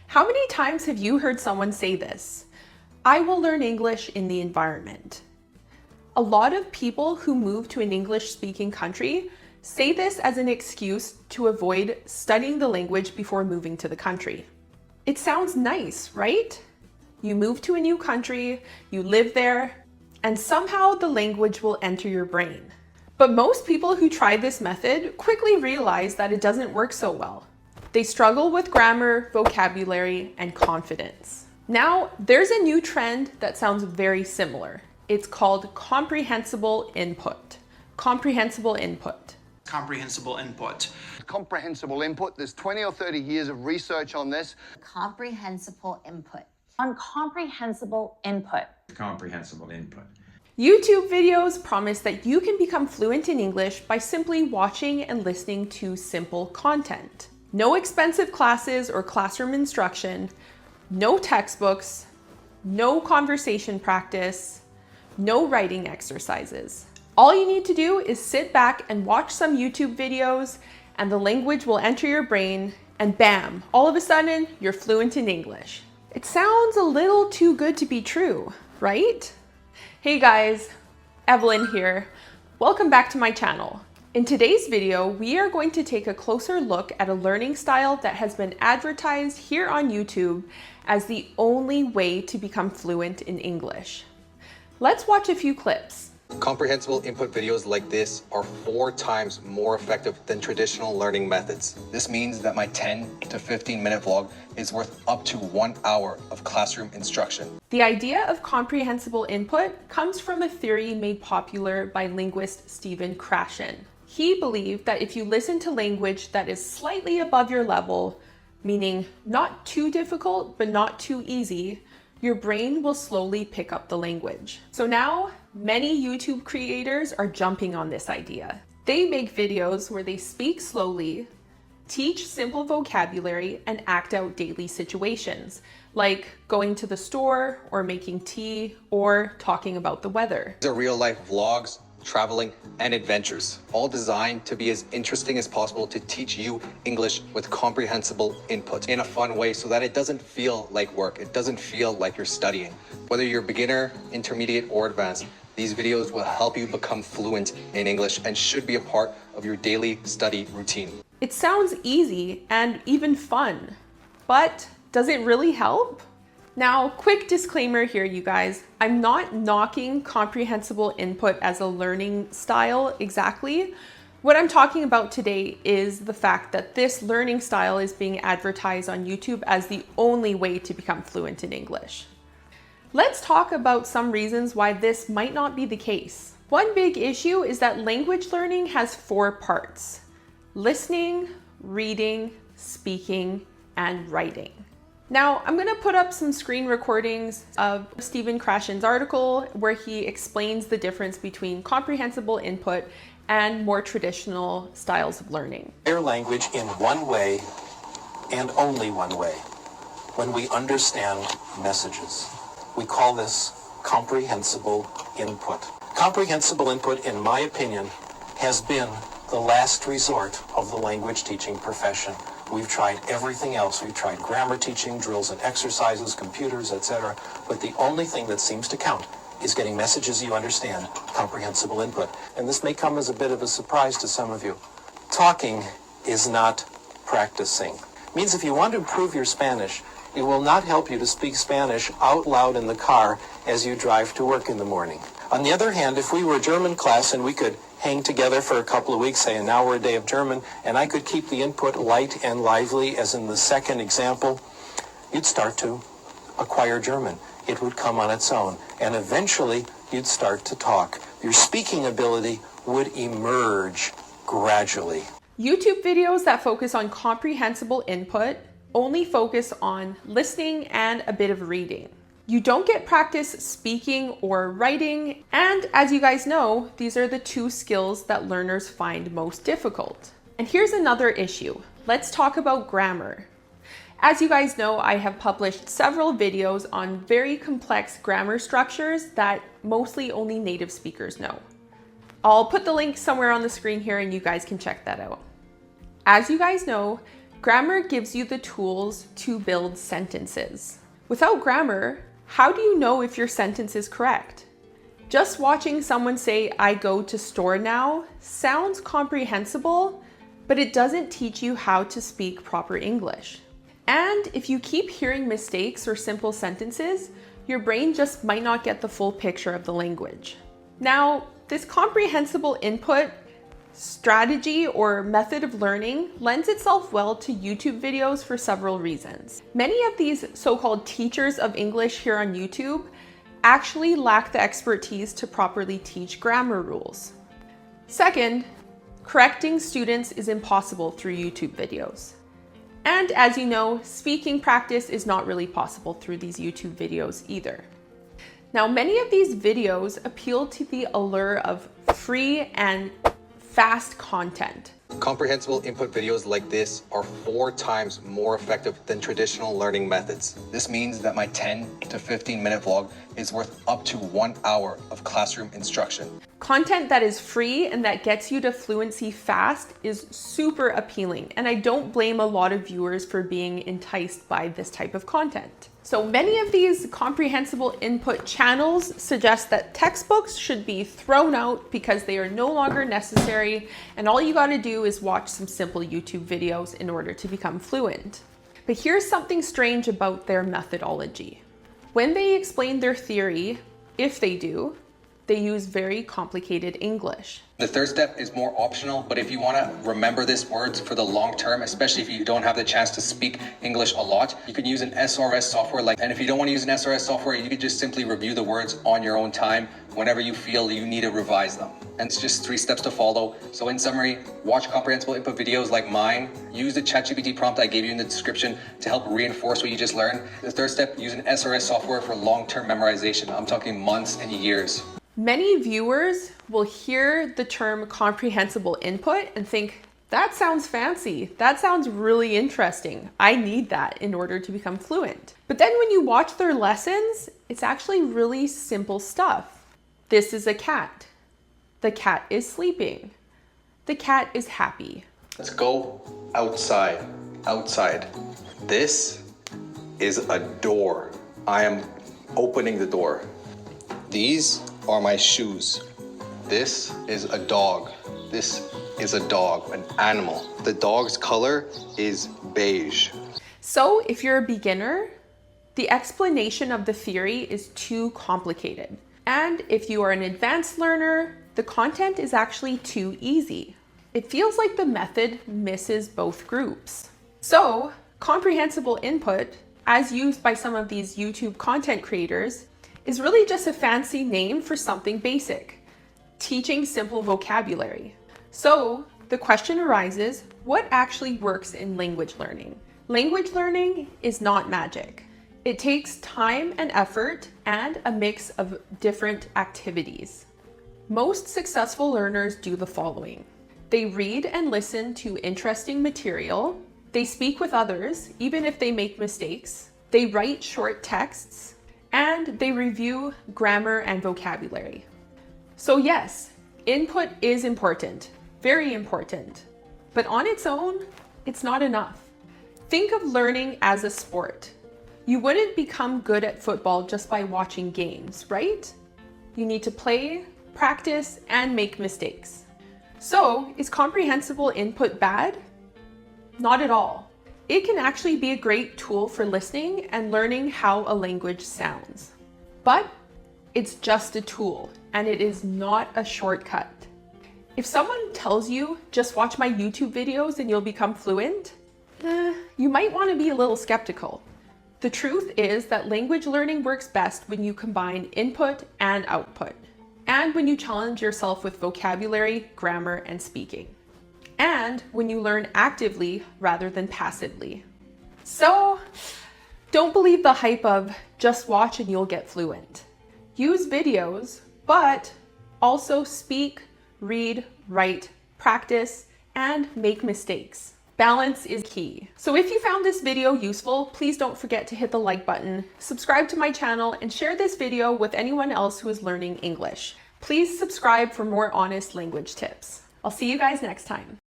How many times have you heard someone say this? I will learn English in the environment. A lot of people who move to an English-speaking country say this as an excuse to avoid studying the language before moving to the country. It sounds nice, right? You move to a new country, you live there, and somehow the language will enter your brain. But most people who try this method quickly realize that it doesn't work so well. They struggle with grammar, vocabulary, and confidence. Now, there's a new trend that sounds very similar. It's called comprehensible input. Comprehensible input. Comprehensible input. Comprehensible input. There's 20 or 30 years of research on this. Comprehensible input. On comprehensible input. Comprehensible input. YouTube videos promise that you can become fluent in English by simply watching and listening to simple content. No expensive classes or classroom instruction, no textbooks, no conversation practice, no writing exercises. All you need to do is sit back and watch some YouTube videos and the language will enter your brain and bam, all of a sudden you're fluent in English. It sounds a little too good to be true, right? Hey guys, Evelyn here. Welcome back to my channel. In today's video, we are going to take a closer look at a learning style that has been advertised here on YouTube as the only way to become fluent in English. Let's watch a few clips. Comprehensible input videos like this are 4 times more effective than traditional learning methods. This means that my 10 to 15 minute vlog is worth up to 1 hour of classroom instruction. The idea of comprehensible input comes from a theory made popular by linguist Stephen Krashen. He believed that if you listen to language that is slightly above your level, meaning not too difficult but not too easy, your brain will slowly pick up the language. So now, many YouTube creators are jumping on this idea. They make videos where they speak slowly, teach simple vocabulary, and act out daily situations, like going to the store, or making tea, or talking about the weather. These are real-life vlogs, traveling, and adventures, all designed to be as interesting as possible to teach you English with comprehensible input in a fun way so that it doesn't feel like work. It doesn't feel like you're studying. Whether you're beginner, intermediate, or advanced, these videos will help you become fluent in English and should be a part of your daily study routine. It sounds easy and even fun, but does it really help? Now, quick disclaimer here, you guys. I'm not knocking comprehensible input as a learning style exactly. What I'm talking about today is the fact that this learning style is being advertised on YouTube as the only way to become fluent in English. Let's talk about some reasons why this might not be the case. One big issue is that language learning has 4 parts: listening, reading, speaking, and writing. Now, I'm going to put up some screen recordings of Stephen Krashen's article where he explains the difference between comprehensible input and more traditional styles of learning. Their language in one way and only one way, when we understand messages. We call this comprehensible input. Comprehensible input, in my opinion, has been the last resort of the language teaching profession. We've tried everything else. We've tried grammar teaching, drills and exercises, computers, etc. But the only thing that seems to count is getting messages you understand, comprehensible input. And this may come as a bit of a surprise to some of you. Talking is not practicing. It means if you want to improve your Spanish, it will not help you to speak Spanish out loud in the car as you drive to work in the morning. On the other hand, if we were a German class and we could hang together for a couple of weeks, say an hour a day of German, and I could keep the input light and lively, as in the second example, you'd start to acquire German. It would come on its own, and eventually you'd start to talk. Your speaking ability would emerge gradually. YouTube videos that focus on comprehensible input only focus on listening and a bit of reading. You don't get practice speaking or writing, and as you guys know, these are the 2 skills that learners find most difficult. And here's another issue. Let's talk about grammar. As you guys know, I have published several videos on very complex grammar structures that mostly only native speakers know. I'll put the link somewhere on the screen here and you guys can check that out. As you guys know, Grammar gives you the tools to build sentences. Without grammar, how do you know if your sentence is correct? Just watching someone say, "I go to store now," sounds comprehensible, but it doesn't teach you how to speak proper English. And if you keep hearing mistakes or simple sentences, your brain just might not get the full picture of the language. Now, this comprehensible input strategy or method of learning lends itself well to YouTube videos for several reasons. Many of these so-called teachers of English here on YouTube actually lack the expertise to properly teach grammar rules. Second, correcting students is impossible through YouTube videos. And as you know, speaking practice is not really possible through these YouTube videos either. Now, many of these videos appeal to the allure of free and fast content. Comprehensible input videos like this are 4 times more effective than traditional learning methods. This means that my 10 to 15 minute vlog is worth up to 1 hour of classroom instruction. Content that is free and that gets you to fluency fast is super appealing, and I don't blame a lot of viewers for being enticed by this type of content. So many of these comprehensible input channels suggest that textbooks should be thrown out because they are no longer necessary, and all you gotta do is watch some simple YouTube videos in order to become fluent. But here's something strange about their methodology. When they explain their theory, if they do, they use very complicated English. The third step is more optional, but if you want to remember these words for the long term, especially if you don't have the chance to speak English a lot, you can use an SRS software. And if you don't want to use an SRS software, you can just simply review the words on your own time whenever you feel you need to revise them. And it's just 3 steps to follow. So in summary, watch comprehensible input videos like mine. Use the ChatGPT prompt I gave you in the description to help reinforce what you just learned. The third step, use an SRS software for long-term memorization. I'm talking months and years. Many viewers will hear the term comprehensible input and think, that sounds fancy. That sounds really interesting. I need that in order to become fluent. But then when you watch their lessons, it's actually really simple stuff. This is a cat. The cat is sleeping. The cat is happy. Let's go outside. Outside. This is a door. I am opening the door. These are my shoes. This is a dog. This is a dog, an animal. The dog's color is beige. So if you're a beginner, the explanation of the theory is too complicated. And if you are an advanced learner, the content is actually too easy. It feels like the method misses both groups. So comprehensible input, as used by some of these YouTube content creators, is really just a fancy name for something basic, teaching simple vocabulary. So the question arises, what actually works in language learning? Language learning is not magic. It takes time and effort and a mix of different activities. Most successful learners do the following. They read and listen to interesting material. They speak with others, even if they make mistakes. They write short texts. And they review grammar and vocabulary. So yes, input is important, very important, but on its own, it's not enough. Think of learning as a sport. You wouldn't become good at football just by watching games, right? You need to play, practice, and make mistakes. So is comprehensible input bad? Not at all. It can actually be a great tool for listening and learning how a language sounds. But it's just a tool, and it is not a shortcut. If someone tells you, just watch my YouTube videos and you'll become fluent, you might want to be a little skeptical. The truth is that language learning works best when you combine input and output, and when you challenge yourself with vocabulary, grammar, and speaking. And when you learn actively rather than passively. So don't believe the hype of just watch and you'll get fluent. Use videos, but also speak, read, write, practice, and make mistakes. Balance is key. So if you found this video useful, please don't forget to hit the like button, subscribe to my channel, and share this video with anyone else who is learning English. Please subscribe for more honest language tips. I'll see you guys next time.